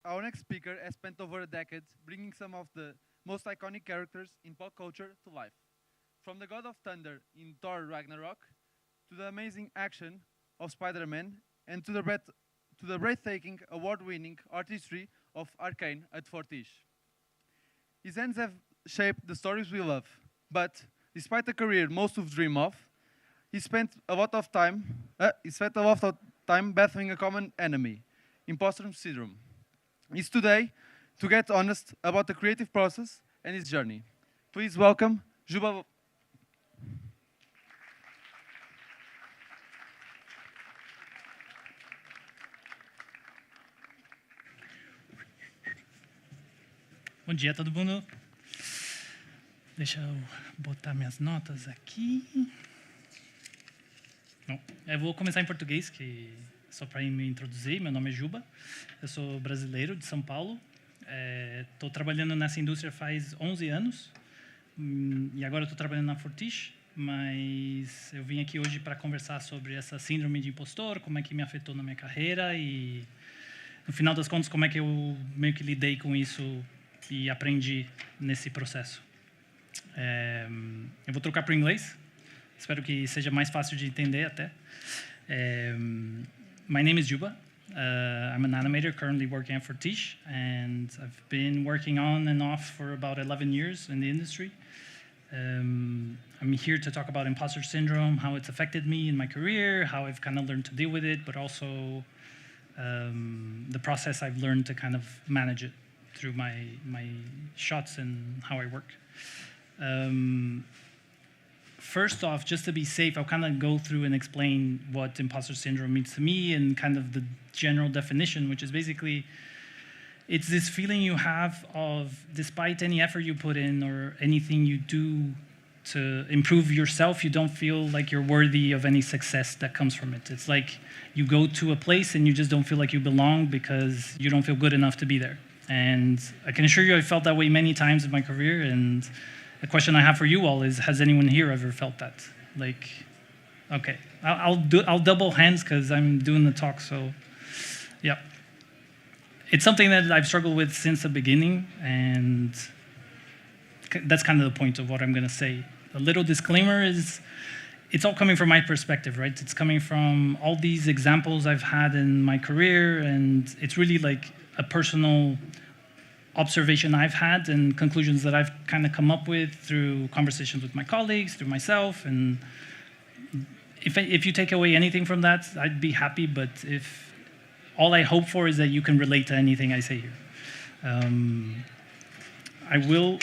Our next speaker has spent over a decade bringing some of the most iconic characters in pop culture to life. From the God of Thunder in Thor Ragnarok to the amazing action of Spider-Man and to the breathtaking award-winning artistry of Arcane at Fortiche. His hands have shaped the stories we love, but despite a career most would dream of, he spent a lot of time battling a common enemy, imposter syndrome. He's today to get honest about the creative process and his journey. Please welcome Juba. Bom dia, todo mundo. Deixa eu botar minhas notas aqui. Bom, eu vou começar em português, que só para me introduzir. Meu nome é Juba, eu sou brasileiro de São Paulo. Estou trabalhando nessa indústria faz 11 anos e agora estou trabalhando na Fortiche, mas eu vim aqui hoje para conversar sobre essa síndrome de impostor, como é que me afetou na minha carreira e, no final das contas, como é que eu meio que lidei com isso e aprendi nesse processo. Eu vou trocar para o inglês, espero que seja mais fácil de entender até. My name is Juba. I'm an animator currently working at Fortiche, and I've been working on and off for about 11 years in the industry. I'm here to talk about imposter syndrome, how it's affected me in my career, how I've kind of learned to deal with it, but also the process I've learned to kind of manage it through my shots and how I work. First off, just to be safe, I'll kind of go through and explain what imposter syndrome means to me and kind of the general definition, which is basically, it's this feeling you have of, despite any effort you put in or anything you do to improve yourself, you don't feel like you're worthy of any success that comes from it. It's like you go to a place and you just don't feel like you belong because you don't feel good enough to be there. And I can assure you I felt that way many times in my career, and the question I have for you all is, has anyone here ever felt that? Like, okay, I'll double hands because I'm doing the talk, so yeah. It's something that I've struggled with since the beginning, and that's kind of the point of what I'm gonna say. A little disclaimer is, it's all coming from my perspective, right? It's coming from all these examples I've had in my career, and it's really like a personal observation I've had and conclusions that I've kind of come up with through conversations with my colleagues, through myself, and if you take away anything from that, I'd be happy, but if all I hope for is that you can relate to anything I say here. I will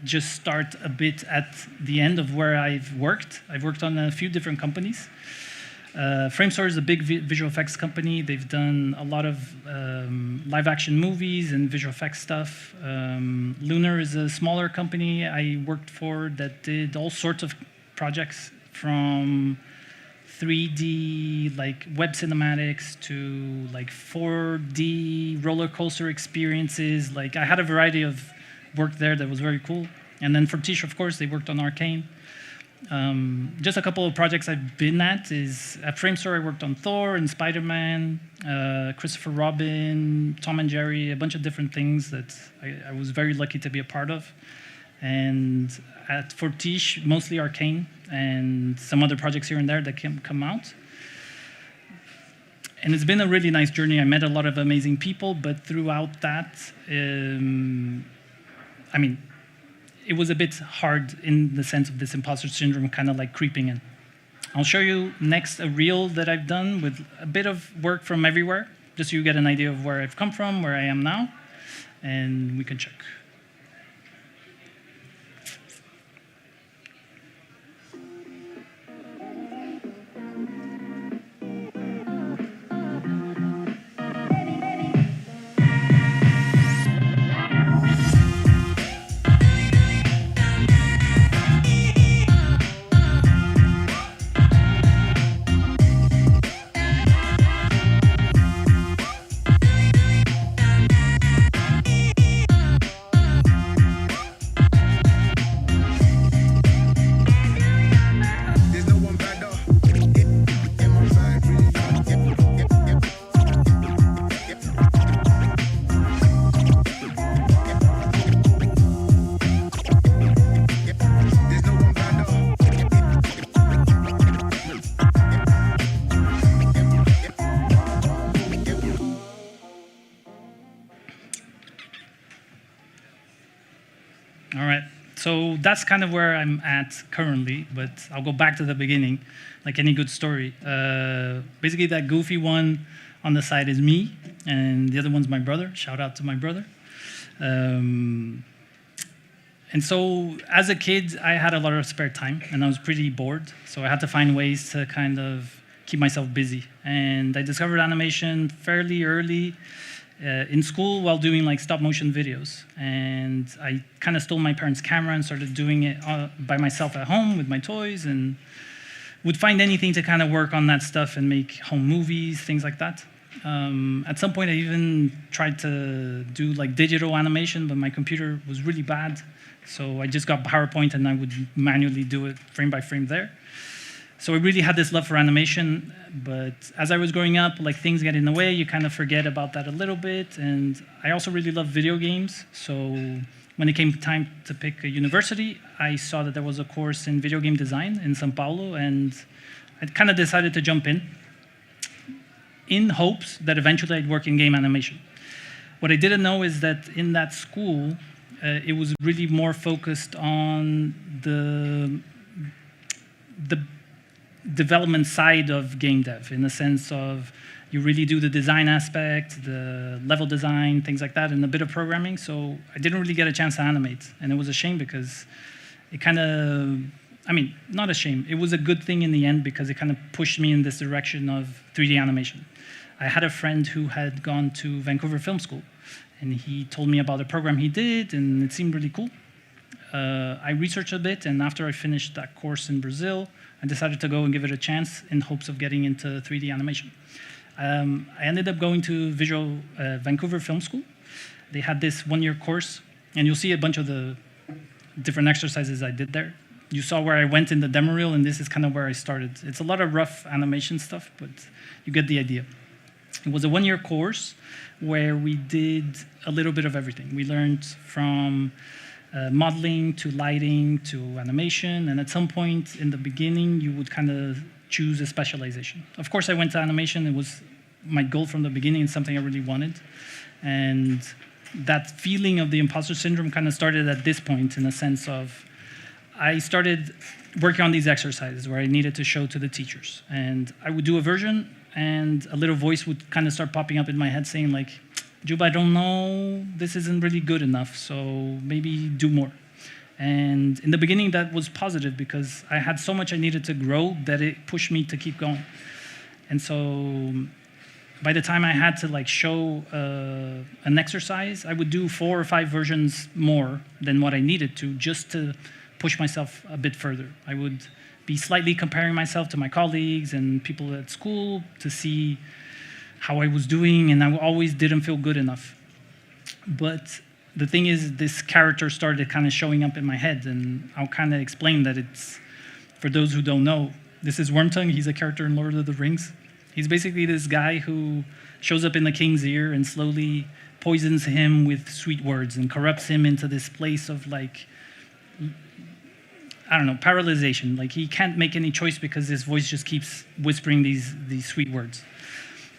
just start a bit at the end of where I've worked. I've worked on a few different companies. Framestore is a big visual effects company. They've done a lot of live action movies and visual effects stuff. Lunar is a smaller company I worked for that did all sorts of projects, from 3D like web cinematics to like 4D roller coaster experiences. Like, I had a variety of work there that was very cool. And then Fortiche, of course, they worked on Arcane. Just a couple of projects I've been at is, at Framestore I worked on Thor and Spider-Man, Christopher Robin, Tom and Jerry, a bunch of different things that I was very lucky to be a part of. And at Fortiche, mostly Arcane and some other projects here and there that can come out. And it's been a really nice journey. I met a lot of amazing people, but throughout that, I mean, it was a bit hard in the sense of this imposter syndrome kind of like creeping in. I'll show you next a reel that I've done with a bit of work from everywhere, just so you get an idea of where I've come from, where I am now, and we can check. So that's kind of where I'm at currently, but I'll go back to the beginning, like any good story. Basically, that goofy one on the side is me, and the other one's my brother. Shout out to my brother. And so as a kid, I had a lot of spare time, and I was pretty bored. So I had to find ways to kind of keep myself busy. And I discovered animation fairly early in school while doing like stop motion videos. And I kind of stole my parents' camera and started doing it by myself at home with my toys, and would find anything to kind of work on that stuff and make home movies, things like that. At some point, I even tried to do like digital animation, but my computer was really bad. So I just got PowerPoint and I would manually do it frame by frame there. So I really had this love for animation, but as I was growing up, like things get in the way, you kind of forget about that a little bit. And I also really love video games. So when it came time to pick a university, I saw that there was a course in video game design in São Paulo, and I kind of decided to jump in hopes that eventually I'd work in game animation. What I didn't know is that in that school, it was really more focused on the development side of game dev, in the sense of you really do the design aspect, the level design, things like that, and a bit of programming. So I didn't really get a chance to animate, and it was a shame because it kind of, I mean, not a shame. It was a good thing in the end because it kind of pushed me in this direction of 3D animation. I had a friend who had gone to Vancouver Film School, and he told me about a program he did, and it seemed really cool. I researched a bit, and after I finished that course in Brazil, I decided to go and give it a chance in hopes of getting into 3D animation. I ended up going to Vancouver Film School. They had this one-year course, and you'll see a bunch of the different exercises I did there. You saw where I went in the demo reel, and this is kind of where I started. It's a lot of rough animation stuff, but you get the idea. It was a one-year course where we did a little bit of everything. We learned from modeling to lighting to animation, and at some point in the beginning, you would kind of choose a specialization. Of course, I went to animation. It was my goal from the beginning. It's something I really wanted. And that feeling of the imposter syndrome kind of started at this point, in the sense of I started working on these exercises where I needed to show to the teachers. And I would do a version, and a little voice would kind of start popping up in my head saying like, Juba, I don't know, this isn't really good enough, so maybe do more. And in the beginning, that was positive because I had so much I needed to grow that it pushed me to keep going. And so by the time I had to like show an exercise, I would do 4 or 5 versions more than what I needed to, just to push myself a bit further. I would be slightly comparing myself to my colleagues and people at school to see how I was doing, and I always didn't feel good enough. But the thing is, this character started kind of showing up in my head, and I'll kind of explain that it's, for those who don't know, this is Wormtongue. He's a character in Lord of the Rings. He's basically this guy who shows up in the king's ear and slowly poisons him with sweet words and corrupts him into this place of like, I don't know, paralyzation. Like he can't make any choice because his voice just keeps whispering these sweet words.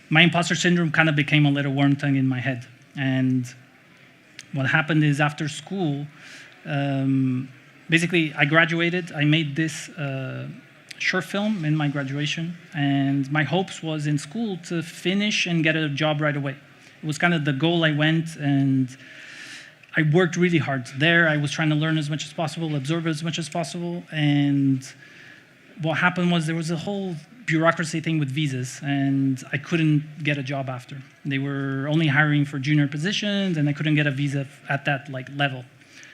My imposter syndrome kind of became a little Wormtongue in my head. And what happened is after school, basically I graduated. I made this short film in my graduation. And my hopes was in school to finish and get a job right away. It was kind of the goal. I went and I worked really hard there. I was trying to learn as much as possible, absorb as much as possible. And what happened was there was a whole bureaucracy thing with visas, and I couldn't get a job after. They were only hiring for junior positions, and I couldn't get a visa at that like level.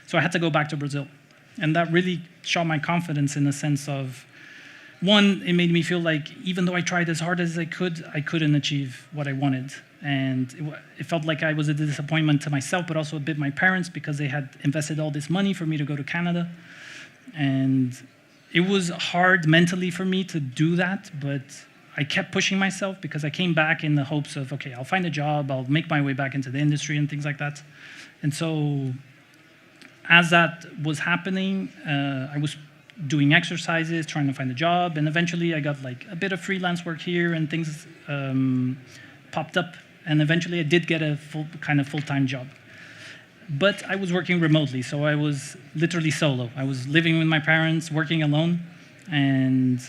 So I had to go back to Brazil. And that really shot my confidence in the sense of, one, it made me feel like even though I tried as hard as I couldn't achieve what I wanted. And it felt like I was a disappointment to myself, but also a bit my parents, because they had invested all this money for me to go to Canada. And it was hard mentally for me to do that, but I kept pushing myself because I came back in the hopes of, okay, I'll find a job, I'll make my way back into the industry and things like that. And so as that was happening, I was doing exercises, trying to find a job, and eventually I got like a bit of freelance work here and things popped up, and eventually I did get a full-time job. but I was working remotely, so I was literally solo. I was living with my parents, working alone, and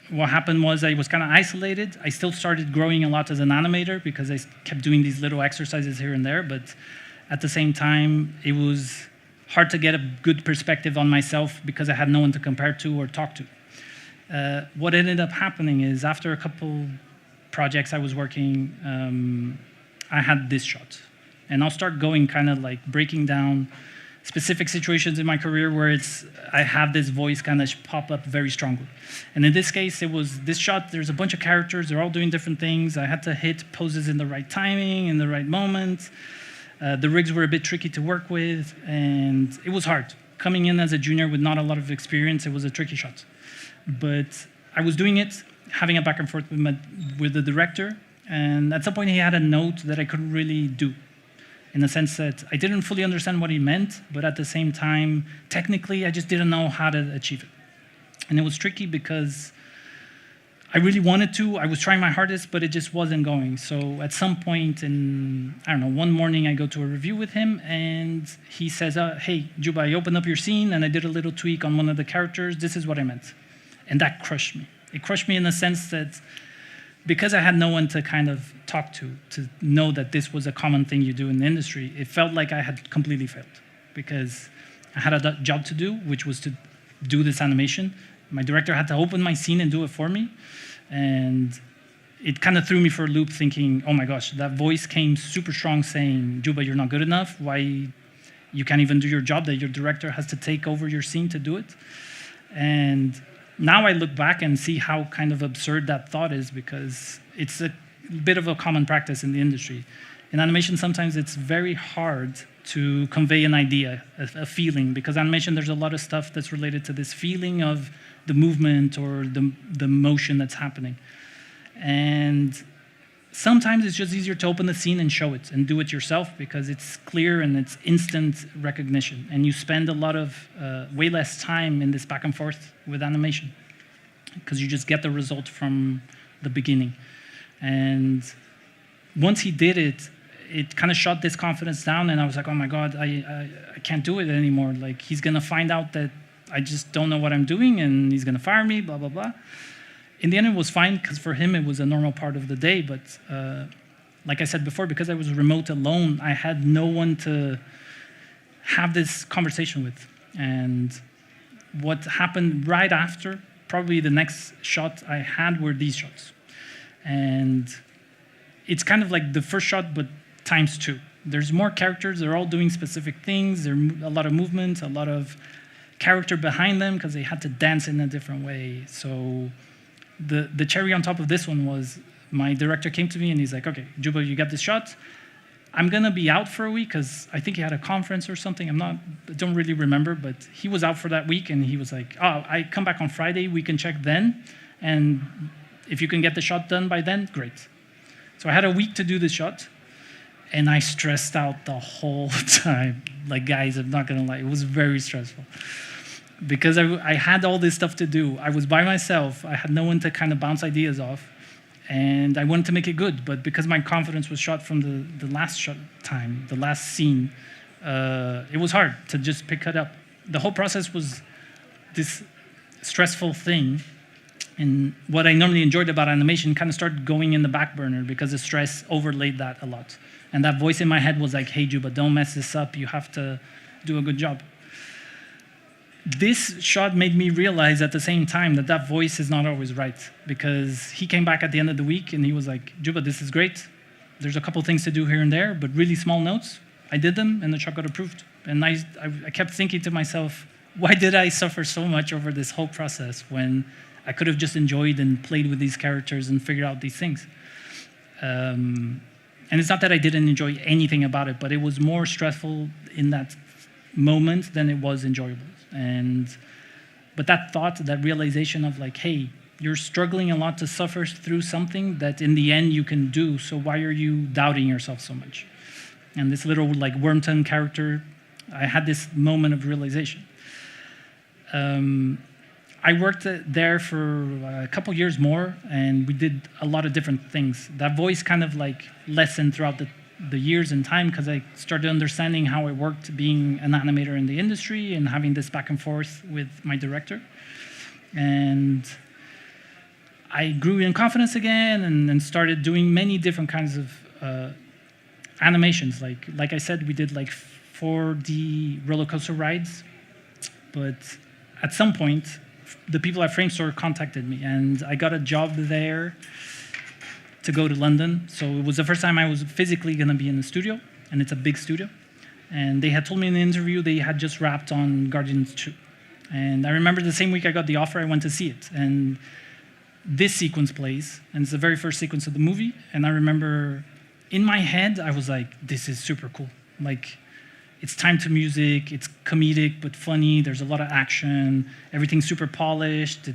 what happened was I was kind of isolated. I still started growing a lot as an animator because I kept doing these little exercises here and there, but at the same time, it was hard to get a good perspective on myself because I had no one to compare to or talk to. What ended up happening is after a couple projects I was working, I had this shot. And I'll start going kind of like breaking down specific situations in my career where I have this voice kind of pop up very strongly. And in this case, it was this shot, there's a bunch of characters, they're all doing different things. I had to hit poses in the right timing, in the right moment. The rigs were a bit tricky to work with, and it was hard. Coming in as a junior with not a lot of experience, it was a tricky shot. But I was doing it, having a back and forth with the director, and at some point he had a note that I couldn't really do, in the sense that I didn't fully understand what he meant, but at the same time, technically, I just didn't know how to achieve it. And it was tricky because I really wanted to, I was trying my hardest, but it just wasn't going. So at some point in, I don't know, one morning I go to a review with him and he says, hey, Juba, I opened up your scene and I did a little tweak on one of the characters, this is what I meant. And that crushed me. It crushed me in the sense that because I had no one to kind of talk to know that this was a common thing you do in the industry, it felt like I had completely failed because I had a job to do, which was to do this animation. My director had to open my scene and do it for me. And it kind of threw me for a loop thinking, oh my gosh, that voice came super strong saying, Juba, you're not good enough. Why you can't even do your job, that your director has to take over your scene to do it. And now I look back and see how kind of absurd that thought is because it's a bit of a common practice in the industry. In animation, sometimes it's very hard to convey an idea, a feeling, because animation, there's a lot of stuff that's related to this feeling of the movement or the motion that's happening. And sometimes it's just easier to open the scene and show it and do it yourself because it's clear and it's instant recognition. And you spend a lot of, way less time in this back and forth with animation because you just get the result from the beginning. And once he did it, it kind of shot this confidence down and I was like, oh my God, I can't do it anymore. Like he's gonna find out that I just don't know what I'm doing and he's gonna fire me, blah, blah, blah. In the end, it was fine because for him, it was a normal part of the day. But like I said before, because I was remote alone, I had no one to have this conversation with. And what happened right after, probably the next shot I had were these shots. And it's kind of like the first shot, but times two. There's more characters, they're all doing specific things, there's a lot of movement, a lot of character behind them because they had to dance in a different way. So the cherry on top of this one was my director came to me and he's like, okay, Juba, you got this shot. I'm gonna be out for a week because I think he had a conference or something. I don't really remember, but he was out for that week and he was like, oh, I come back on Friday, we can check then. And if you can get the shot done by then, great. So I had a week to do the shot. And I stressed out the whole time. Like, guys, I'm not gonna lie, it was very stressful. Because I had all this stuff to do. I was by myself, I had no one to kind of bounce ideas off, and I wanted to make it good, but because my confidence was shot from the last shot time, the last scene, it was hard to just pick it up. The whole process was this stressful thing, and what I normally enjoyed about animation kind of started going in the back burner because the stress overlaid that a lot. And that voice in my head was like, hey, Juba, don't mess this up. You have to do a good job. This shot made me realize at the same time that that voice is not always right because he came back at the end of the week and he was like, Juba, this is great. There's a couple things to do here and there, but really small notes. I did them and the shot got approved. And I kept thinking to myself, why did I suffer so much over this whole process when I could have just enjoyed and played with these characters and figured out these things? And it's not that I didn't enjoy anything about it, but it was more stressful in that moment than it was enjoyable. But that thought, that realization of like, hey, you're struggling a lot to suffer through something that in the end you can do, so why are you doubting yourself so much? And this little like Wormtongue character, I had this moment of realization. I worked there for a couple years more, and we did a lot of different things. That voice kind of like lessened throughout the years and time because I started understanding how it worked being an animator in the industry and having this back and forth with my director. And I grew in confidence again and started doing many different kinds of animations. Like I said, we did like 4D roller coaster rides, but at some point, the people at Framestore contacted me, and I got a job there to go to London. So it was the first time I was physically going to be in the studio, and it's a big studio. And they had told me in the interview they had just wrapped on Guardians 2. And I remember the same week I got the offer, I went to see it. And this sequence plays, and it's the very first sequence of the movie. And I remember in my head, I was like, this is super cool. Like, it's time to music, it's comedic but funny, there's a lot of action, everything's super polished.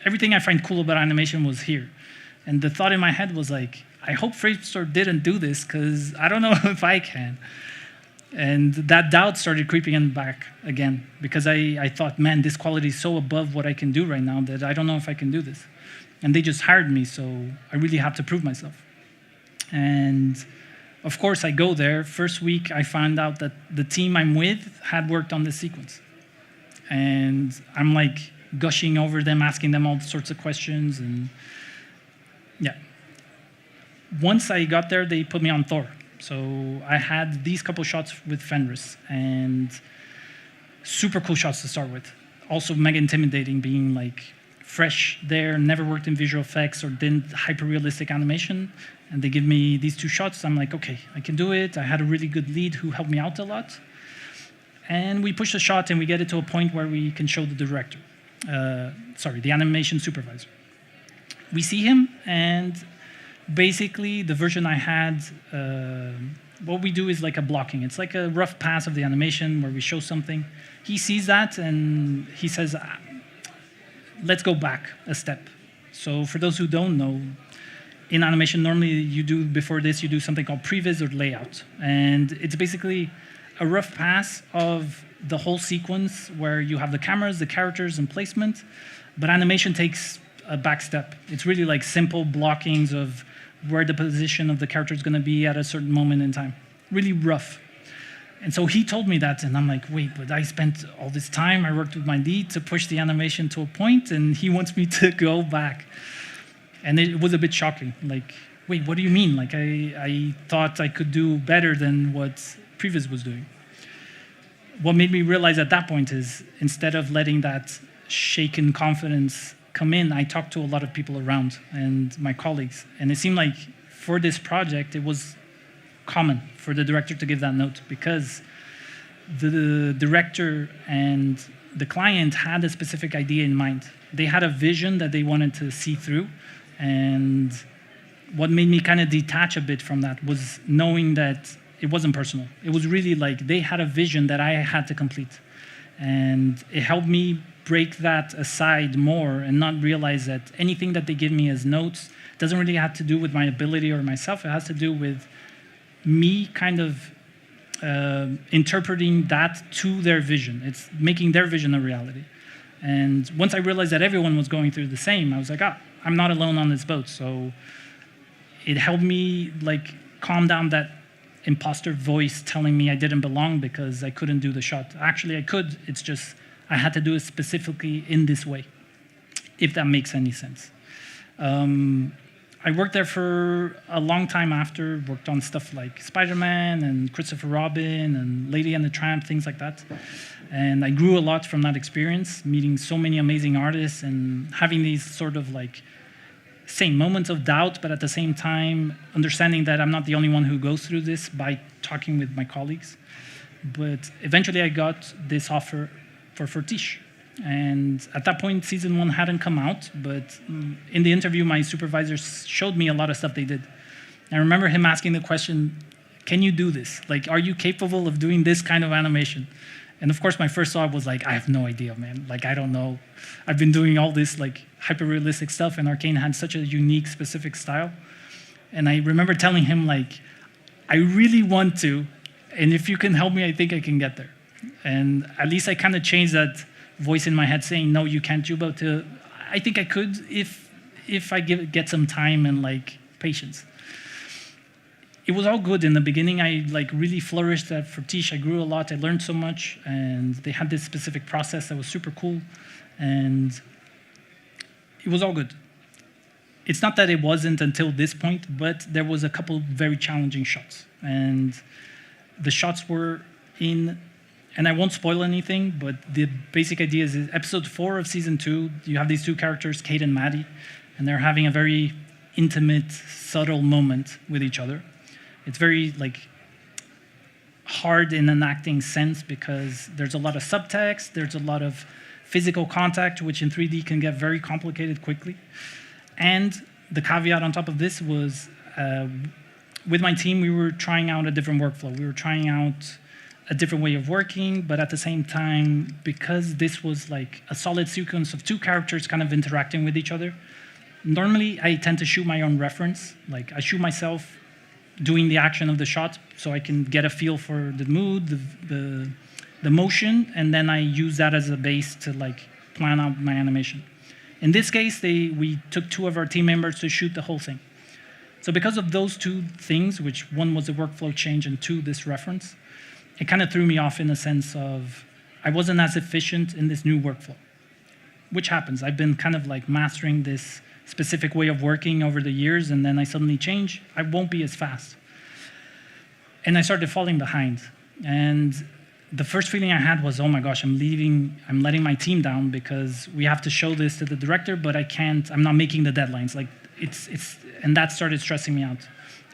Everything I find cool about animation was here. And the thought in my head was like, I hope Framestore didn't do this because I don't know if I can. And that doubt started creeping in back again because I thought, man, this quality is so above what I can do right now that I don't know if I can do this. And they just hired me, so I really have to prove myself. And of course, I go there. First week, I found out that the team I'm with had worked on this sequence. And I'm like gushing over them, asking them all sorts of questions. And yeah. Once I got there, they put me on Thor. So I had these couple shots with Fenris, and super cool shots to start with. Also mega intimidating, being like fresh there, never worked in visual effects or did hyper-realistic animation. And they give me these 2 shots. I'm like, okay, I can do it. I had a really good lead who helped me out a lot. And we push the shot and we get it to a point where we can show the director. The animation supervisor. We see him, and basically the version I had, what we do is like a blocking. It's like a rough pass of the animation where we show something. He sees that and he says, let's go back a step. So for those who don't know, in animation, normally you do, before this, you do something called previs or layout. And it's basically a rough pass of the whole sequence where you have the cameras, the characters, and placement, but animation takes a back step. It's really like simple blockings of where the position of the character is going to be at a certain moment in time. Really rough. And so he told me that, and I'm like, wait, but I spent all this time, I worked with my lead to push the animation to a point, and he wants me to go back. And it was a bit shocking. Like, wait, what do you mean? Like, I thought I could do better than what Previs was doing. What made me realize at that point is, instead of letting that shaken confidence come in, I talked to a lot of people around and my colleagues. And it seemed like for this project, it was common for the director to give that note because the director and the client had a specific idea in mind. They had a vision that they wanted to see through. And what made me kind of detach a bit from that was knowing that it wasn't personal. It was really like they had a vision that I had to complete. And it helped me break that aside more and not realize that anything that they give me as notes doesn't really have to do with my ability or myself. It has to do with me kind of interpreting that to their vision. It's making their vision a reality. And once I realized that everyone was going through the same, I was like, I'm not alone on this boat. So it helped me like calm down that imposter voice telling me I didn't belong because I couldn't do the shot. Actually, I could. It's just I had to do it specifically in this way, if that makes any sense. I worked there for a long time after, worked on stuff like Spider-Man and Christopher Robin and Lady and the Tramp, things like that. And I grew a lot from that experience, meeting so many amazing artists and having these sort of like same moments of doubt, but at the same time, understanding that I'm not the only one who goes through this by talking with my colleagues. But eventually I got this offer for Fortiche. And at that point, season 1 hadn't come out, but in the interview, my supervisor showed me a lot of stuff they did. I remember him asking the question, can you do this? Like, are you capable of doing this kind of animation? And of course, my first thought was like, I have no idea, man. Like, I don't know. I've been doing all this like hyper-realistic stuff, and Arcane had such a unique, specific style. And I remember telling him like, I really want to, and if you can help me, I think I can get there. And at least I kind of changed that voice in my head saying, no, you can't, Juba, to, I think I could if I get some time and like patience. it was all good in the beginning. I like really flourished at Fortiche. I grew a lot. I learned so much, and they had this specific process that was super cool, and it was all good. It's not that it wasn't until this point, but there was a couple very challenging shots, and the shots were in, and I won't spoil anything, but the basic idea is episode 4 of season 2, you have these two characters, Kate and Maddie, and they're having a very intimate, subtle moment with each other. It's very like hard in an acting sense because there's a lot of subtext, there's a lot of physical contact, which in 3D can get very complicated quickly. And the caveat on top of this was, with my team, we were trying out a different workflow. We were trying out a different way of working, but at the same time, because this was like a solid sequence of two characters kind of interacting with each other, normally I tend to shoot my own reference. Like I shoot myself doing the action of the shot so I can get a feel for the mood, the motion, and then I use that as a base to like plan out my animation. In this case, we took 2 of our team members to shoot the whole thing. So because of those 2 things, which one was a workflow change and 2, this reference, it kind of threw me off in the sense of I wasn't as efficient in this new workflow, which happens. I've been kind of like mastering this specific way of working over the years, and then I suddenly change, I won't be as fast. And I started falling behind. And the first feeling I had was, oh my gosh, I'm letting my team down because we have to show this to the director, but I'm not making the deadlines. Like and that started stressing me out.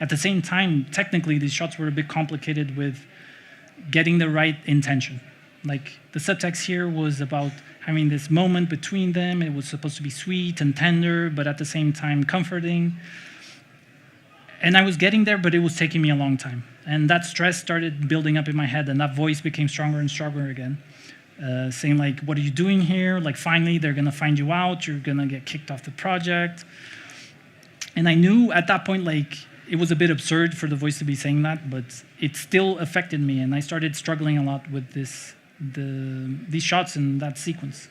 At the same time, technically, these shots were a bit complicated with getting the right intention. Like the subtext here was about having this moment between them. It was supposed to be sweet and tender, but at the same time comforting. And I was getting there, but it was taking me a long time. And that stress started building up in my head, and that voice became stronger and stronger again, saying like, what are you doing here? Like finally, they're gonna find you out. You're gonna get kicked off the project. And I knew at that point, like, it was a bit absurd for the voice to be saying that, but it still affected me, and I started struggling a lot with these shots and that sequence.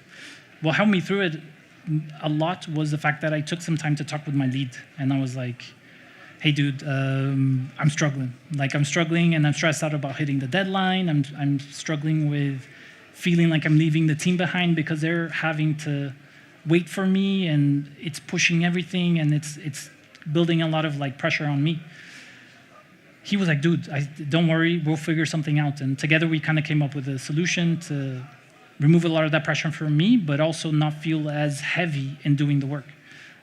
What helped me through it a lot was the fact that I took some time to talk with my lead, and I was like, hey dude, I'm struggling. Like I'm struggling and I'm stressed out about hitting the deadline. I'm struggling with feeling like I'm leaving the team behind because they're having to wait for me, and it's pushing everything, and it's building a lot of like pressure on me. He was like, dude, don't worry, we'll figure something out. And together we kind of came up with a solution to remove a lot of that pressure from me, but also not feel as heavy in doing the work.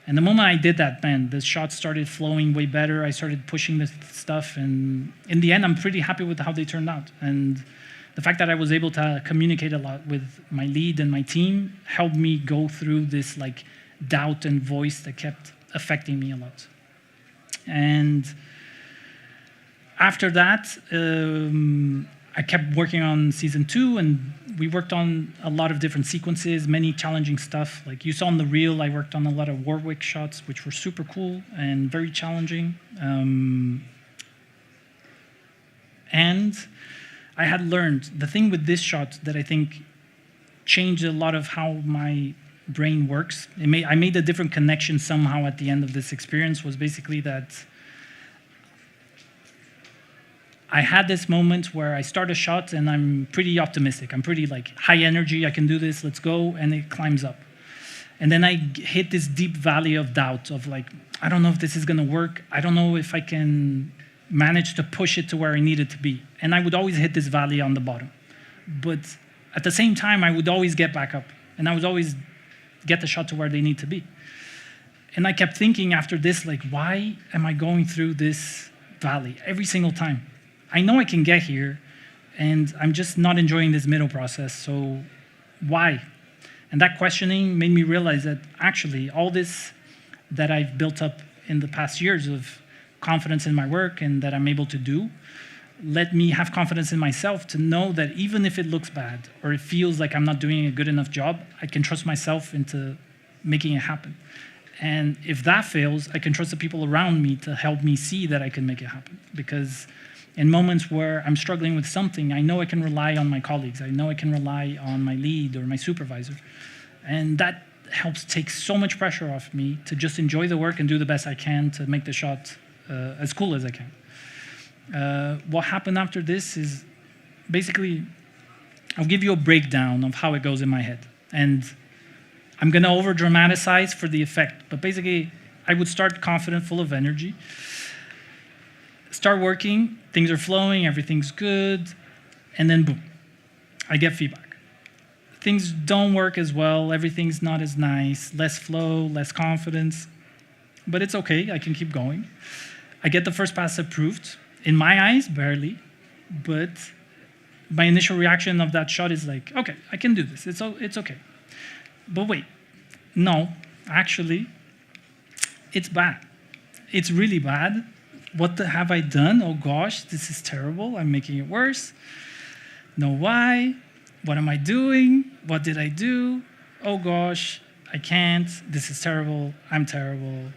And the moment I did that, man, the shots started flowing way better. I started pushing this stuff, and in the end, I'm pretty happy with how they turned out. And the fact that I was able to communicate a lot with my lead and my team helped me go through this like doubt and voice that kept affecting me a lot. And after that, I kept working on season 2, and we worked on a lot of different sequences, many challenging stuff. Like you saw in the reel, I worked on a lot of Warwick shots, which were super cool and very challenging. And I had learned, the thing with this shot that I think changed a lot of how my brain works, I made a different connection somehow at the end of this experience, was basically that I had this moment where I start a shot and I'm pretty optimistic. I'm pretty like high energy, I can do this, let's go, and it climbs up. And then I hit this deep valley of doubt of like, I don't know if this is gonna work. I don't know if I can manage to push it to where I need it to be. And I would always hit this valley on the bottom. But at the same time, I would always get back up, and I would always get the shot to where they need to be. And I kept thinking after this, like, why am I going through this valley every single time? I know I can get here, and I'm just not enjoying this middle process, so why? And that questioning made me realize that actually all this that I've built up in the past years of confidence in my work and that I'm able to do, let me have confidence in myself to know that even if it looks bad or it feels like I'm not doing a good enough job, I can trust myself into making it happen. And if that fails, I can trust the people around me to help me see that I can make it happen. Because in moments where I'm struggling with something, I know I can rely on my colleagues. I know I can rely on my lead or my supervisor. And that helps take so much pressure off me to just enjoy the work and do the best I can to make the shot as cool as I can. What happened after this is basically, I'll give you a breakdown of how it goes in my head. And I'm going to over dramatize for the effect. But basically, I would start confident, full of energy. Start working, things are flowing, everything's good. And then boom, I get feedback. Things don't work as well, everything's not as nice, less flow, less confidence. But it's okay, I can keep going. I get the first pass approved. In my eyes, barely. But my initial reaction of that shot is like, okay, I can do this, it's okay. But wait, no, actually, it's bad. It's really bad. What have I done? Oh gosh, this is terrible. I'm making it worse. No, why? What am I doing? What did I do? Oh gosh, I can't. This is terrible. I'm terrible.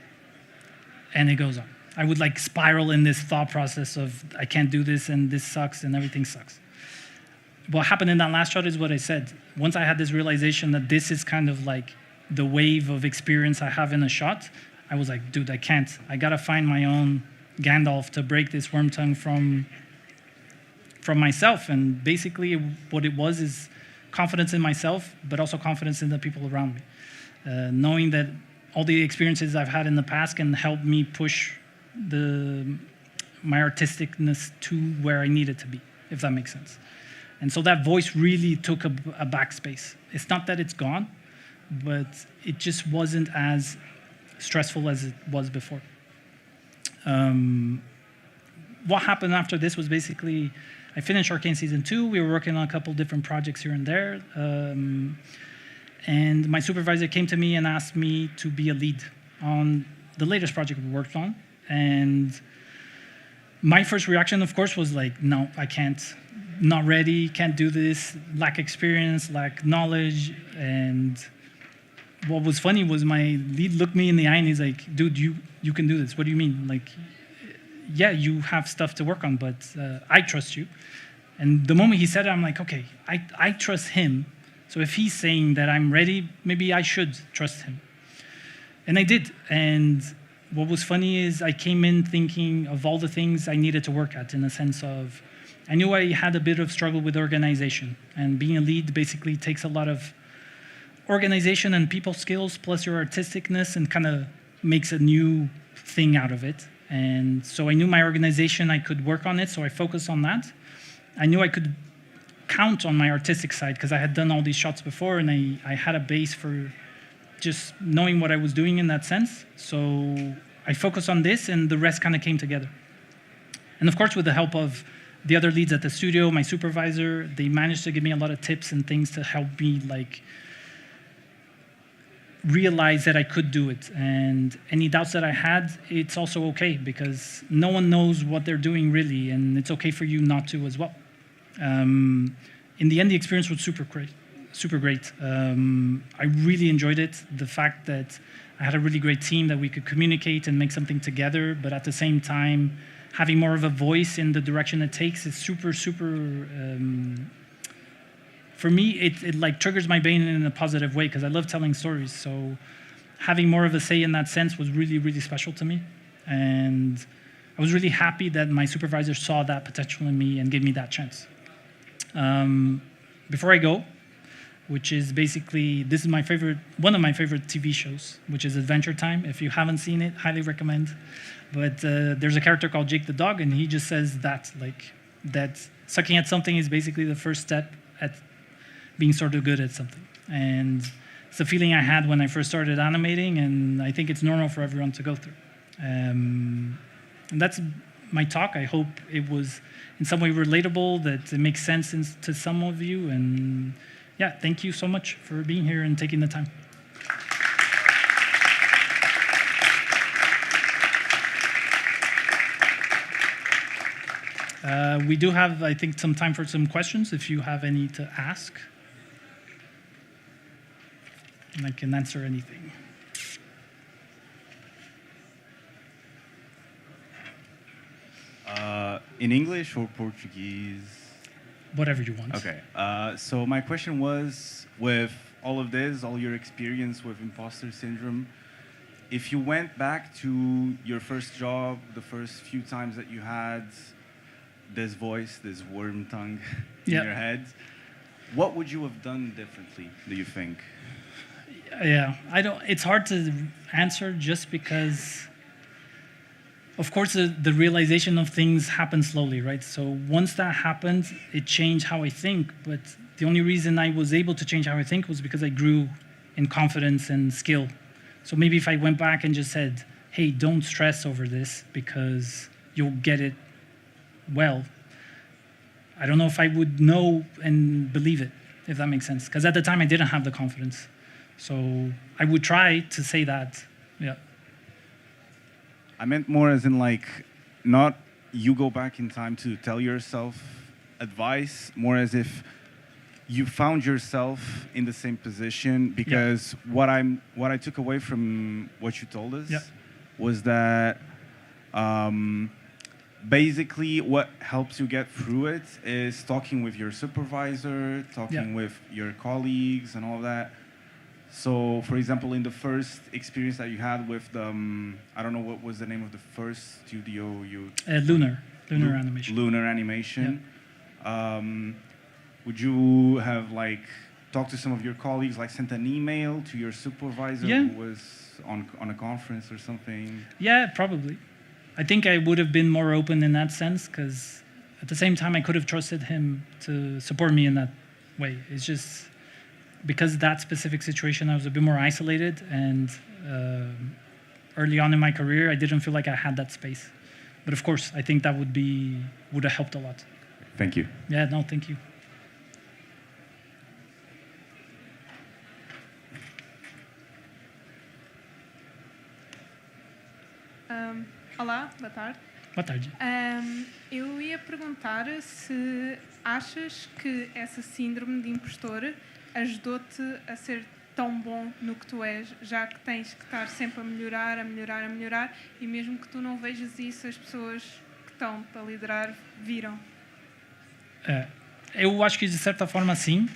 And it goes on. I would like spiral in this thought process of I can't do this and this sucks and everything sucks. What happened in that last shot is what I said. Once I had this realization that this is kind of like the wave of experience I have in a shot, I was like, dude, I can't. I gotta find my own Gandalf to break this worm tongue from myself. And basically what it was is confidence in myself, but also confidence in the people around me. Knowing that all the experiences I've had in the past can help me push my artisticness to where I need it to be, if that makes sense. And so that voice really took a backspace. It's not that it's gone, but it just wasn't as stressful as it was before. What happened after this was basically, I finished Arcane Season 2. We were working on a couple different projects here and there. And my supervisor came to me and asked me to be a lead on the latest project we worked on. And my first reaction, of course, was like, no, I can't. Not ready, can't do this, lack experience, lack knowledge. And what was funny was my lead looked me in the eye and he's like, dude, you can do this. What do you mean? Like, yeah, you have stuff to work on, but I trust you. And the moment he said it, I'm like, okay, I trust him. So if he's saying that I'm ready, maybe I should trust him. And I did. And what was funny is I came in thinking of all the things I needed to work at, in the sense of, I knew I had a bit of struggle with organization. And being a lead basically takes a lot of organization and people skills, plus your artisticness, and kind of makes a new thing out of it. And so I knew my organization, I could work on it, so I focused on that. I knew I could count on my artistic side, because I had done all these shots before, and I had a base for just knowing what I was doing in that sense. So I focused on this, and the rest kind of came together. And of course, with the help of the other leads at the studio, my supervisor, they managed to give me a lot of tips and things to help me like realize that I could do it. And any doubts that I had, it's also okay, because no one knows what they're doing really, and it's okay for you not to as well. In the end, the experience was super great. I really enjoyed it. The fact that I had a really great team, that we could communicate and make something together, but at the same time, having more of a voice in the direction it takes is super, for me, it like triggers my brain in a positive way, because I love telling stories. So having more of a say in that sense was really, really special to me. And I was really happy that my supervisor saw that potential in me and gave me that chance. Before I go, which is basically, this is one of my favorite TV shows, which is Adventure Time. If you haven't seen it, highly recommend. But there's a character called Jake the dog, and he just says that sucking at something is basically the first step at being sort of good at something. And it's the feeling I had when I first started animating, and I think it's normal for everyone to go through. And that's my talk. I hope it was in some way relatable, that it makes sense to some of you. And yeah, thank you so much for being here and taking the time. We do have, I think, some time for some questions, if you have any to ask. And I can answer anything. In English or Portuguese? Whatever you want. Okay. So my question was, with all of this, all your experience with imposter syndrome, if you went back to your first job, the first few times that you had this voice, this worm tongue in Yeah. your head. What would you have done differently, do you think? Yeah, I don't. It's hard to answer just because, of course, the realization of things happens slowly, right? So once that happened, it changed how I think. But the only reason I was able to change how I think was because I grew in confidence and skill. So maybe if I went back and just said, "Hey, don't stress over this because you'll get it well," I don't know if I would know and believe it, if that makes sense. Because at the time, I didn't have the confidence. So I would try to say that, yeah. I meant more as in like, not you go back in time to tell yourself advice, more as if you found yourself in the same position. Because what I took away from what you told us was that basically what helps you get through it is talking with your supervisor, talking with your colleagues and all that. So, for example, in the first experience that you had with the, I don't know what was the name of the first studio you... Lunar Animation. Lunar Animation. Would you have like talked to some of your colleagues, like sent an email to your supervisor who was on a conference or something? Yeah, probably. I think I would have been more open in that sense because at the same time I could have trusted him to support me in that way. It's just... because that specific situation, I was a bit more isolated, and early on in my career, I didn't feel like I had that space. But of course, I think that would have helped a lot. Thank you. Yeah, no, thank you. Olá, boa tarde. Boa tarde. Eu ia perguntar se achas que essa síndrome de impostor ajudou-te a ser tão bom no que tu és, já que tens que estar sempre a melhorar, e mesmo que tu não vejas isso, as pessoas que estão-te a liderar viram. Eu acho que de certa forma sim.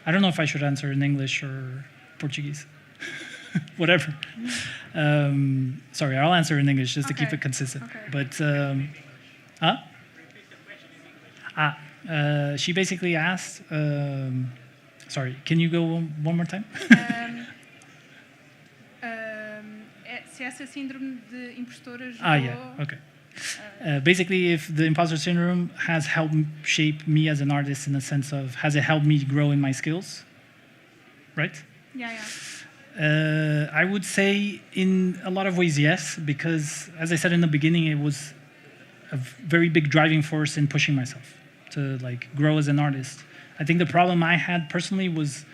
I don't know if I should answer in English or Portuguese. Whatever. Sorry, I'll answer in English just to keep it consistent. Okay. But, she basically asked, sorry, can you go one more time? Se essa síndrome de impostor ajudou... okay. Basically, if the imposter syndrome has helped shape me as an artist in the sense of, has it helped me grow in my skills? Right? Yeah. I would say in a lot of ways, yes, because as I said in the beginning, it was a very big driving force in pushing myself to like grow as an artist. I think the problem I had personally was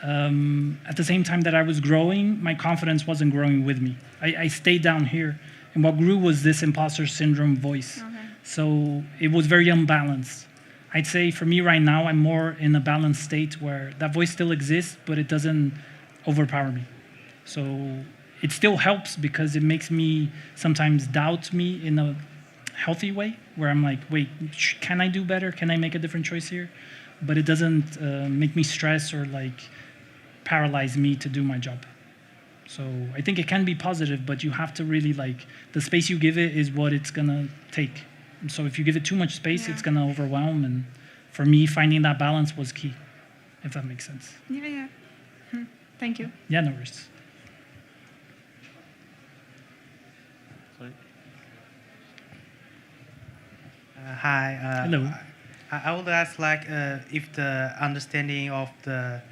at the same time that I was growing, my confidence wasn't growing with me. I stayed down here, and what grew was this imposter syndrome voice. Okay. So it was very unbalanced. I'd say for me right now, I'm more in a balanced state where that voice still exists, but it doesn't overpower me. So it still helps because it makes me sometimes doubt me in a healthy way, where I'm like, wait, can I do better? Can I make a different choice here? But it doesn't make me stress or like paralyze me to do my job. So I think it can be positive, but you have to really like, the space you give it is what it's gonna take. So if you give it too much space, it's gonna overwhelm. And for me, finding that balance was key, if that makes sense. Yeah. Thank you. Yeah, no worries. Sorry. Hi. Hello. I would ask, like, if the understanding of the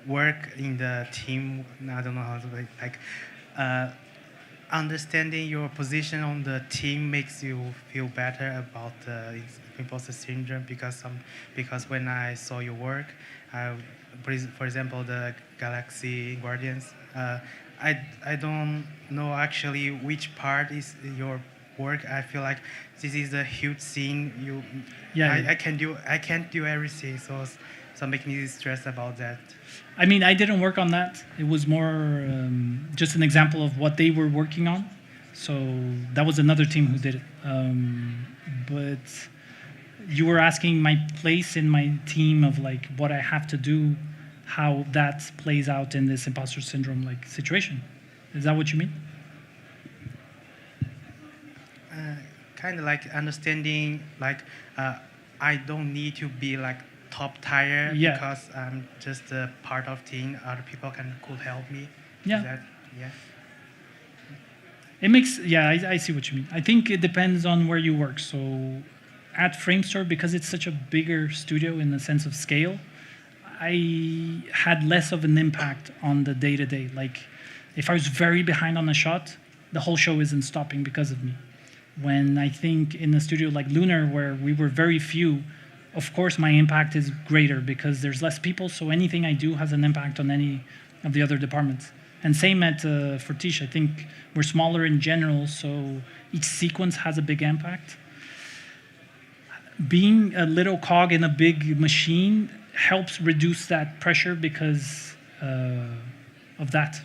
work in the team, I don't know how to like, understanding your position on the team makes you feel better about the imposter syndrome, because when I saw your work, for example, the Galaxy Guardians, I don't know actually which part is your work. I feel like this is a huge scene. I can't do everything, so make me stressed about that. I mean, I didn't work on that. It was more just an example of what they were working on. So that was another team who did it. But you were asking my place in my team of like what I have to do, how that plays out in this imposter syndrome like situation. Is that what you mean? kind of like understanding like I don't need to be like top tier Yeah. because I'm just a part of team. Other people could help me. Yeah. Is that, yeah. It makes, yeah, I see what you mean. I think it depends on where you work. So at Framestore, because it's such a bigger studio in the sense of scale, I had less of an impact on the day-to-day. Like, if I was very behind on a shot, the whole show isn't stopping because of me. When I think in a studio like Lunar, where we were very few, of course my impact is greater because there's less people, so anything I do has an impact on any of the other departments. And same at Fortiche. I think we're smaller in general, so each sequence has a big impact. Being a little cog in a big machine helps reduce that pressure because of that.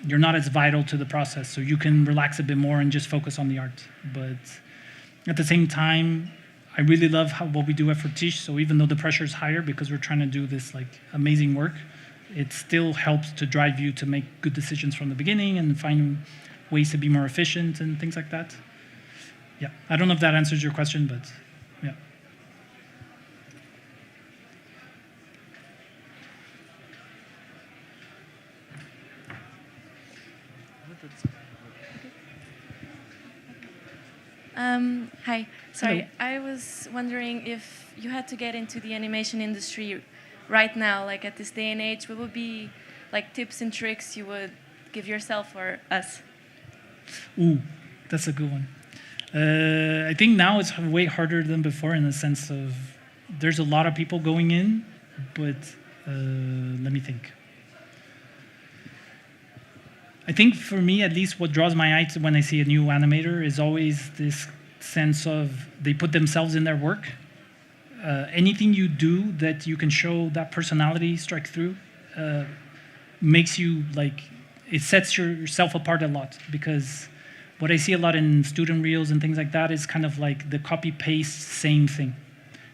You're not as vital to the process, so you can relax a bit more and just focus on the art. But at the same time, I really love what we do at Fortiche, so even though the pressure is higher because we're trying to do this like amazing work, it still helps to drive you to make good decisions from the beginning and find ways to be more efficient and things like that. Yeah, I don't know if that answers your question, but yeah. Hi, sorry. Hello. I was wondering if you had to get into the animation industry right now, like at this day and age, what would be like tips and tricks you would give yourself or us? Ooh, that's a good one. I think now it's way harder than before in the sense of there's a lot of people going in, but let me think. I think for me, at least, what draws my eye when I see a new animator is always this sense of they put themselves in their work. Anything you do that you can show that personality strike through makes you like, it sets yourself apart a lot, because what I see a lot in student reels and things like that is kind of like the copy-paste same thing,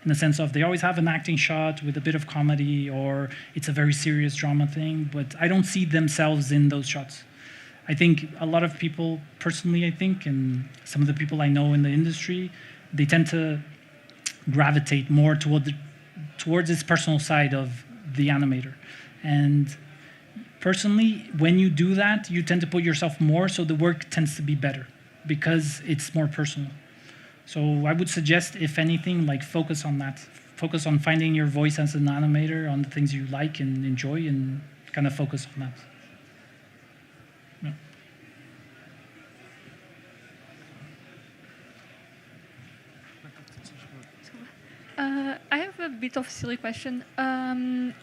in the sense of they always have an acting shot with a bit of comedy, or it's a very serious drama thing, but I don't see themselves in those shots. I think a lot of people, personally, I think, and some of the people I know in the industry, they tend to gravitate more towards this personal side of the animator. And personally, when you do that, you tend to put yourself more, so the work tends to be better because it's more personal. So I would suggest, if anything, like focus on that. Focus on finding your voice as an animator, on the things you like and enjoy, and kind of focus on that. Yeah. I have a bit of a silly question. I'm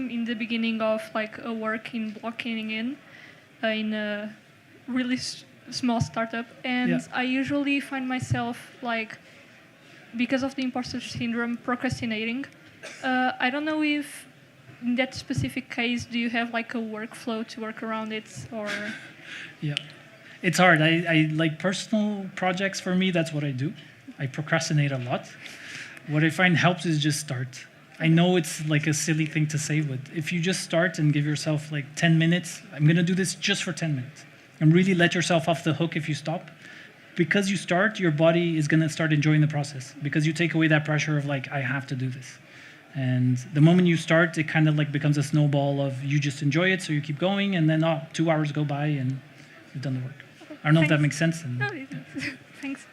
in the beginning of like a work in blockchain in a really small startup, and Yeah. I usually find myself like, because of the imposter syndrome, procrastinating. I don't know if in that specific case, do you have like a workflow to work around it, or? Yeah, it's hard. I like personal projects. For me, that's what I do. I procrastinate a lot. What I find helps is just start. I know it's like a silly thing to say, but if you just start and give yourself like 10 minutes, I'm gonna do this just for 10 minutes, and really let yourself off the hook if you stop. Because you start, your body is gonna start enjoying the process, because you take away that pressure of like, I have to do this. And the moment you start, it kind of like becomes a snowball of you just enjoy it, so you keep going, and then 2 hours go by and you've done the work. Okay, I don't know if that thanks. makes sense. And, No, yeah. thanks.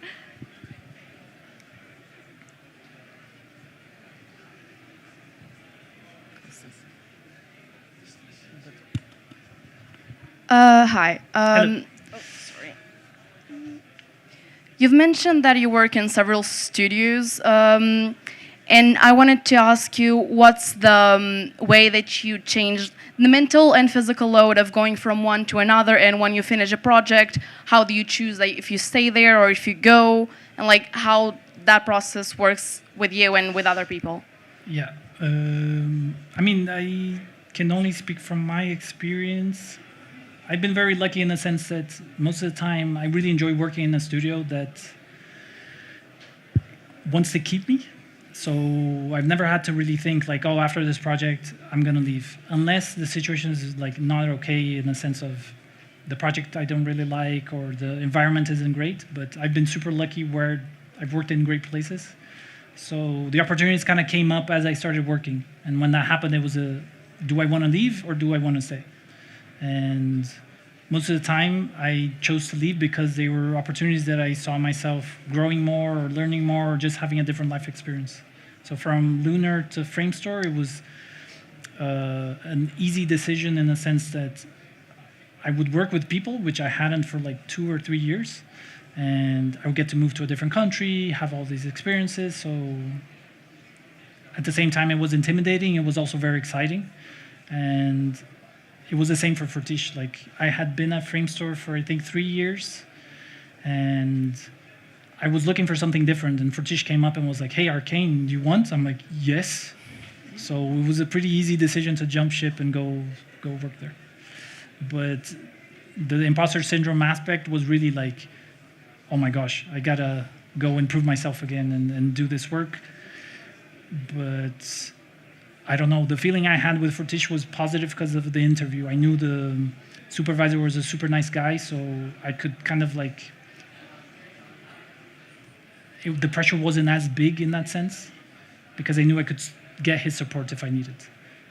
Hi. Hello. Oh, sorry. You've mentioned that you work in several studios, and I wanted to ask you, what's the way that you changed the mental and physical load of going from one to another, and when you finish a project, how do you choose, like, if you stay there or if you go, and like how that process works with you and with other people? Yeah. I mean, I can only speak from my experience. I've been very lucky in the sense that most of the time I really enjoy working in a studio that wants to keep me. So I've never had to really think like, oh, after this project, I'm gonna leave. Unless the situation is like not okay in the sense of the project I don't really like, or the environment isn't great. But I've been super lucky where I've worked in great places. So the opportunities kind of came up as I started working. And when that happened, it was do I want to leave or do I want to stay? And most of the time, I chose to leave because they were opportunities that I saw myself growing more or learning more or just having a different life experience. So from Lunar to Framestore, it was an easy decision in the sense that I would work with people, which I hadn't for like 2 or 3 years. And I would get to move to a different country, have all these experiences. So at the same time, it was intimidating. It was also very exciting. And it was the same for Fortiche. Like, I had been at Framestore for, I think, 3 years. And I was looking for something different. And Fortiche came up and was like, hey, Arcane, do you want? I'm like, yes. So it was a pretty easy decision to jump ship and go work there. But the imposter syndrome aspect was really like, oh my gosh, I gotta go and prove myself again and do this work. But I don't know, the feeling I had with Fortiche was positive because of the interview. I knew the supervisor was a super nice guy, so I could kind of like, the pressure wasn't as big in that sense because I knew I could get his support if I needed.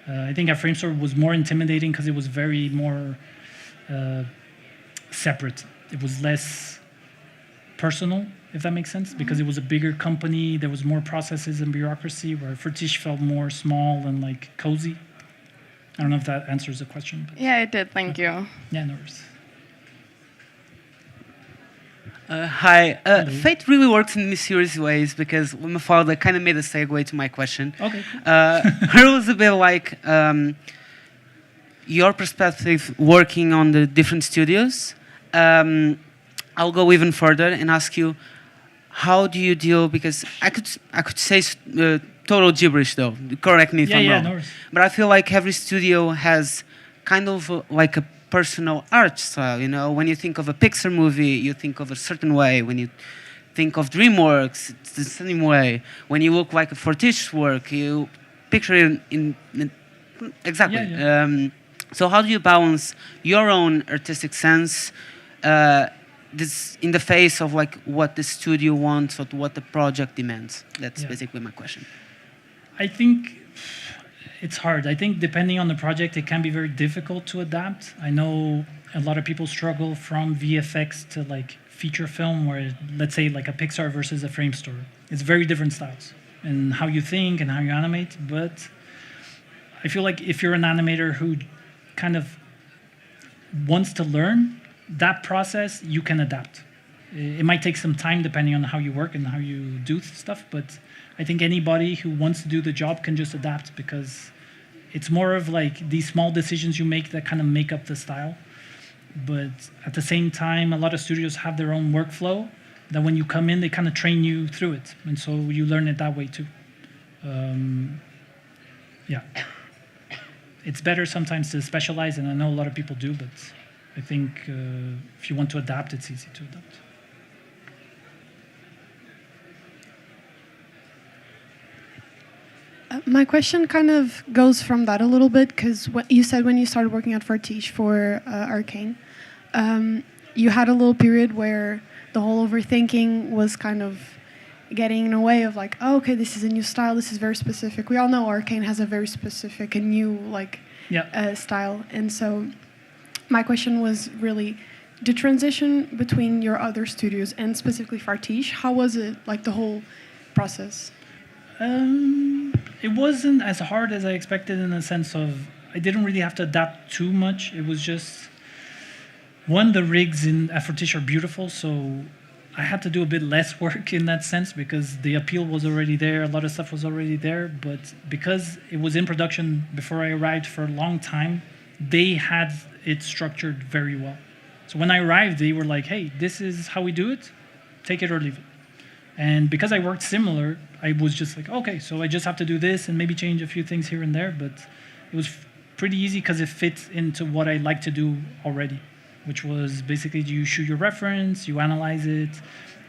I think at Framestore was more intimidating because it was very more separate. It was less personal, if that makes sense, because it was a bigger company, there was more processes and bureaucracy, where Fortiche felt more small and like cozy. I don't know if that answers the question. But Yeah, it did. Thank you. yeah, no worries. Hi. Fate really works in mysterious ways because my father kind of made a segue to my question. Okay. Her was a bit like your perspective working on the different studios. I'll go even further and ask you, how do you deal? Because I could say total gibberish though. Correct me if I'm wrong. No worries. But I feel like every studio has kind of like a personal art style. You know, when you think of a Pixar movie, you think of a certain way. When you think of DreamWorks, it's the same way. When you look like a Fortiche work, you picture it in exactly. Yeah. So how do you balance your own artistic sense? This in the face of like what the studio wants or what the project demands? That's basically my question. I think it's hard. I think depending on the project, it can be very difficult to adapt. I know a lot of people struggle from VFX to like feature film, where let's say like a Pixar versus a Framestore. It's very different styles and how you think and how you animate. But I feel like if you're an animator who kind of wants to learn that process, you can adapt. It might take some time depending on how you work and how you do stuff, but I think anybody who wants to do the job can just adapt, because it's more of like these small decisions you make that kind of make up the style. But at the same time, a lot of studios have their own workflow that when you come in, they kind of train you through it. And so you learn it that way too. Yeah. It's better sometimes to specialize, and I know a lot of people do, but I think if you want to adapt, it's easy to adapt. My question kind of goes from that a little bit, because what you said when you started working at Fortiche for Arcane, you had a little period where the whole overthinking was kind of getting in a way of like, oh, okay, this is a new style, this is very specific. We all know Arcane has a very specific and new style, and so my question was really the transition between your other studios and specifically Fortiche. How was it, like the whole process? It wasn't as hard as I expected, in the sense of I didn't really have to adapt too much. It was just, one, the rigs at Fortiche are beautiful, so I had to do a bit less work in that sense because the appeal was already there, a lot of stuff was already there, but because it was in production before I arrived for a long time, they had it structured very well. So when I arrived, they were like, hey, this is how we do it, take it or leave it. And because I worked similar, I was just like, okay, so I just have to do this and maybe change a few things here and there, but it was pretty easy because it fits into what I like to do already, which was basically you shoot your reference, you analyze it,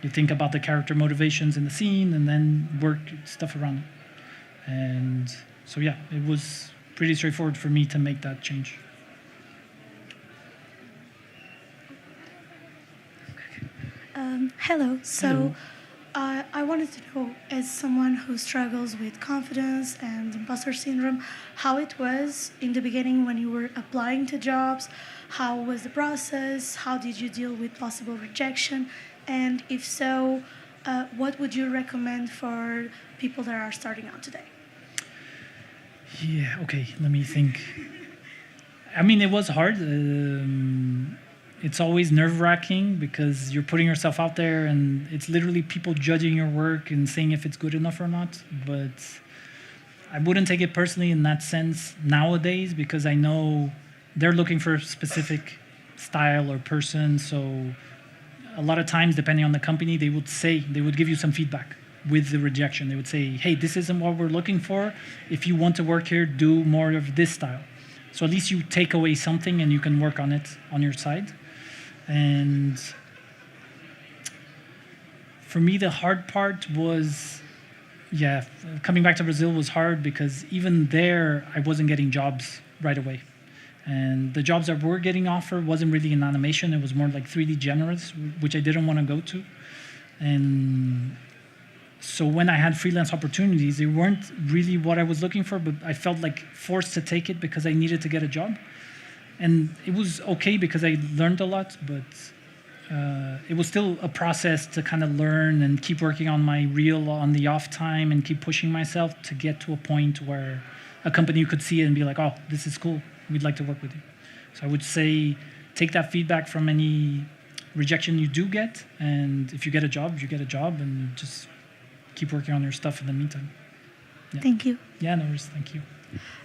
you think about the character motivations in the scene, and then work stuff around it. And so yeah, it was pretty straightforward for me to make that change. Hello. So, Hello. I wanted to know, as someone who struggles with confidence and imposter syndrome, how it was in the beginning when you were applying to jobs. How was the process? How did you deal with possible rejection? And if so, what would you recommend for people that are starting out today? Yeah, okay, let me think. I mean, it was hard. It's always nerve-wracking because you're putting yourself out there and it's literally people judging your work and saying if it's good enough or not. But I wouldn't take it personally in that sense nowadays because I know they're looking for a specific style or person. So a lot of times, depending on the company, they would give you some feedback with the rejection. They would say, hey, this isn't what we're looking for. If you want to work here, do more of this style. So at least you take away something and you can work on it on your side. And for me, the hard part was, coming back to Brazil was hard because even there, I wasn't getting jobs right away. And the jobs that were getting offered wasn't really in animation. It was more like 3D generalists, which I didn't want to go to. And so when I had freelance opportunities, they weren't really what I was looking for, but I felt like forced to take it because I needed to get a job. And it was okay because I learned a lot, but it was still a process to kind of learn and keep working on my reel on the off time and keep pushing myself to get to a point where a company could see it and be like, oh, this is cool. We'd like to work with you. So I would say take that feedback from any rejection you do get, and if you get a job, you get a job, and just keep working on your stuff in the meantime. Yeah. Thank you. Yeah, no worries. Thank you.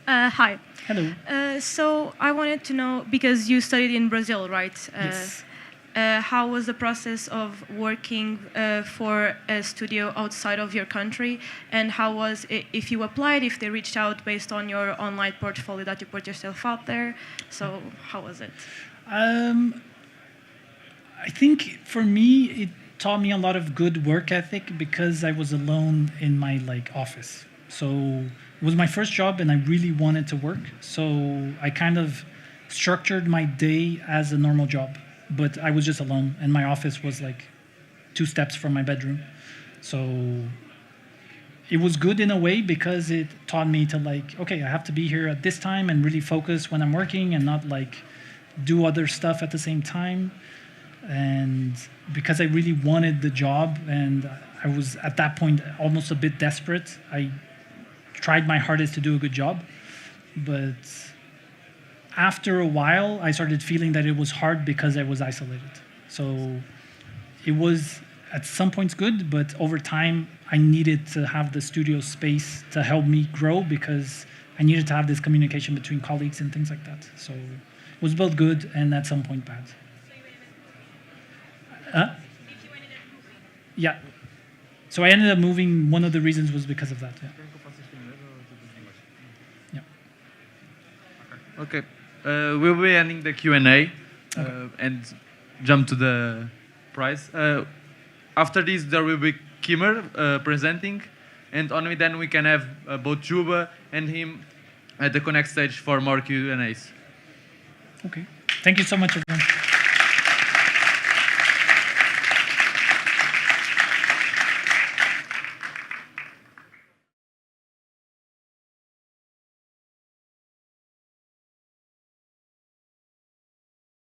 Hi. Hello. So I wanted to know, because you studied in Brazil, right? Yes. How was the process of working for a studio outside of your country? And how was it, if you applied, if they reached out based on your online portfolio that you put yourself out there? So how was it? I think for me, it taught me a lot of good work ethic because I was alone in my office. So it was my first job and I really wanted to work. So I kind of structured my day as a normal job, but I was just alone and my office was 2 steps from my bedroom. So it was good in a way because it taught me to okay, I have to be here at this time and really focus when I'm working and not do other stuff at the same time. And because I really wanted the job and I was at that point almost a bit desperate, I tried my hardest to do a good job. But after a while, I started feeling that it was hard because I was isolated. So it was at some points good, but over time, I needed to have the studio space to help me grow because I needed to have this communication between colleagues and things like that. So it was both good and at some point bad. Yeah. So I ended up moving. One of the reasons was because of that. Yeah. Okay. We'll be ending the Q&A and jump to the prize. After this, there will be Kimmer presenting, and only then we can have both Juba and him at the Connect stage for more Q&As. Okay. Thank you so much, everyone.